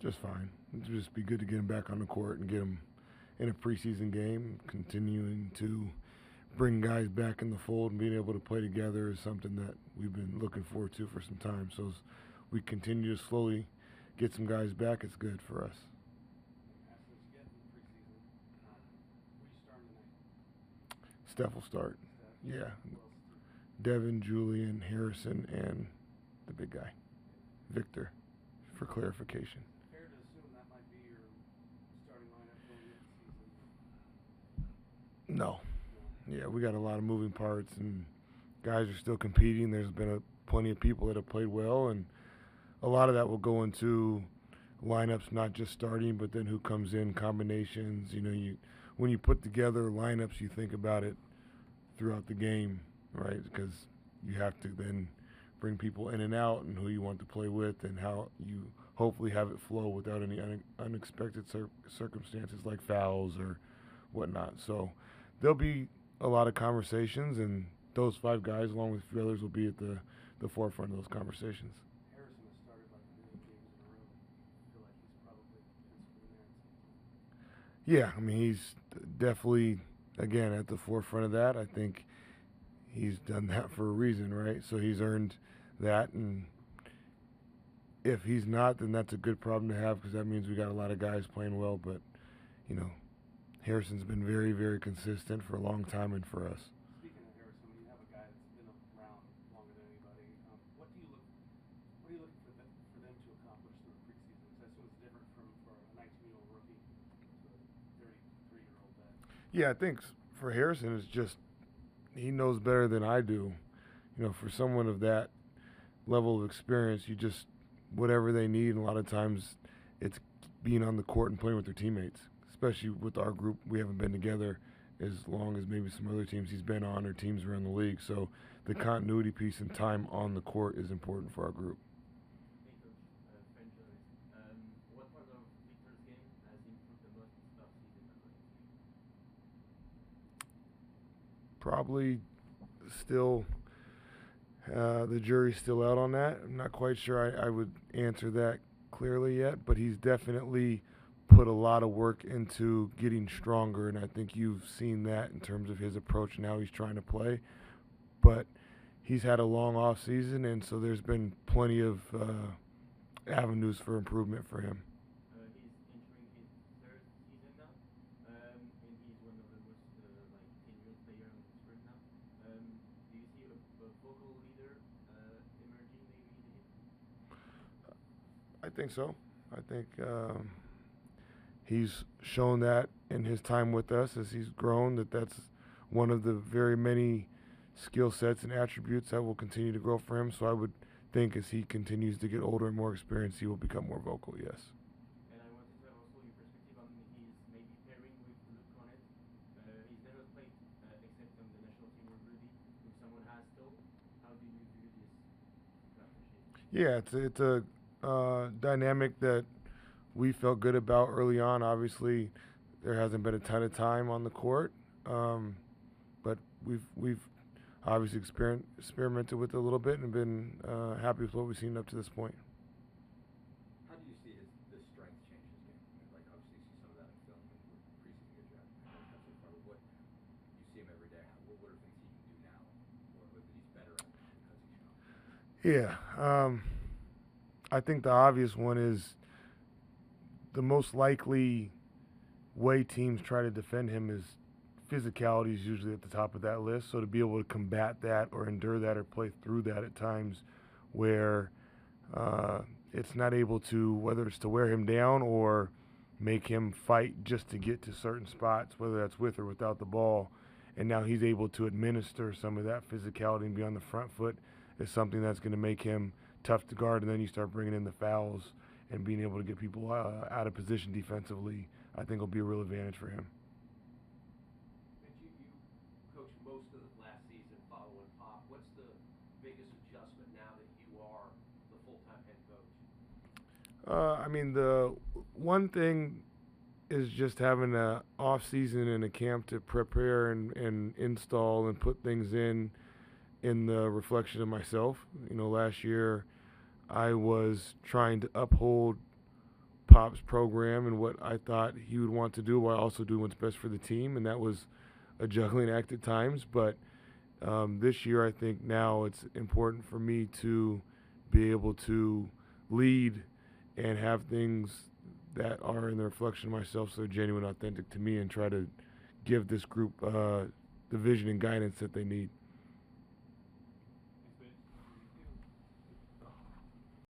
Just fine. It'd just be good to get him back on the court and get him in a preseason game. Continuing to bring guys back in the fold and being able to play together is something that we've been looking forward to for some time. So as we continue to slowly get some guys back, it's good for us. Steph will start. Yeah. Devin, Julian, Harrison, and the big guy, Victor, for clarification. Fair to assume that might be your starting lineup going into the season? No. Yeah, we got a lot of moving parts, and guys are still competing. There's been plenty of people that have played well, and a lot of that will go into lineups, not just starting, but then who comes in, combinations. When you put together lineups, you think about it throughout the game, right? Because you have to then bring people in and out and who you want to play with and how you hopefully have it flow without any unexpected circumstances like fouls or whatnot. So there'll be a lot of conversations, and those 5 guys, along with a few others, will be at the forefront of those conversations. Harrison has started like 9 games in a row. I feel like he's probably in there. Yeah, I mean, he's definitely, again, at the forefront of that. I think he's done that for a reason, right? So he's earned that, and if he's not, then that's a good problem to have because that means we got a lot of guys playing well. But, Harrison's been very, very consistent for a long time and for us. Speaking of Harrison, when you have a guy that's been around longer than anybody, what are you looking for them to accomplish through a preseason? Because I assume it's different for a 19-year-old rookie to a 33-year-old vet. Yeah, I think for Harrison, it's just he knows better than I do. For someone of that level of experience, you just whatever they need. And a lot of times, it's being on the court and playing with their teammates. Especially with our group, we haven't been together as long as maybe some other teams he's been on or teams around the league. So the continuity piece and time on the court is important for our group. Hey coach, French journalist. What part of Victor's game has improved the most this offseason according to you? Probably still the jury's still out on that. I'm not quite sure I would answer that clearly yet, but he's definitely put a lot of work into getting stronger, and I think you've seen that in terms of his approach and how he's trying to play. But he's had a long off season, and so there's been plenty of avenues for improvement for him. He's entering his 3rd season now, and he's one of the most tenured players on the Spurs now. Do you see a vocal leader emerging maybe in him? I think so. I think he's shown that in his time with us as he's grown, that's one of the very many skill sets and attributes that will continue to grow for him. So I would think as he continues to get older and more experienced, he will become more vocal, yes. And I wanted to have also your perspective on his maybe pairing with Luke Cornet. He's never played except on the national team with Rudy. If someone has still, how do you view this partnership? Yeah, it's a dynamic that we felt good about early on. Obviously, there hasn't been a ton of time on the court, but we've obviously experimented with it a little bit and been happy with what we've seen up to this point. How do you see the strength change his game? Obviously, you see some of that in film and with preseason get draft. So far, what you see him every day. What are things he can do now, or that he's better at now because he's young? Yeah, I think the obvious one is the most likely way teams try to defend him is physicality is usually at the top of that list. So to be able to combat that or endure that or play through that at times where it's not able to, whether it's to wear him down or make him fight just to get to certain spots, whether that's with or without the ball. And now he's able to administer some of that physicality and be on the front foot is something that's going to make him tough to guard. And then you start bringing in the fouls and being able to get people out of position defensively, I think will be a real advantage for him. Mitch, you coached most of the last season following Pop. What's the biggest adjustment now that you are the full-time head coach? I mean, the one thing is just having an off season and a camp to prepare and install and put things in the reflection of myself. Last year I was trying to uphold Pop's program and what I thought he would want to do while also doing what's best for the team, and that was a juggling act at times. But this year, I think now it's important for me to be able to lead and have things that are in the reflection of myself, so genuine, authentic to me, and try to give this group the vision and guidance that they need.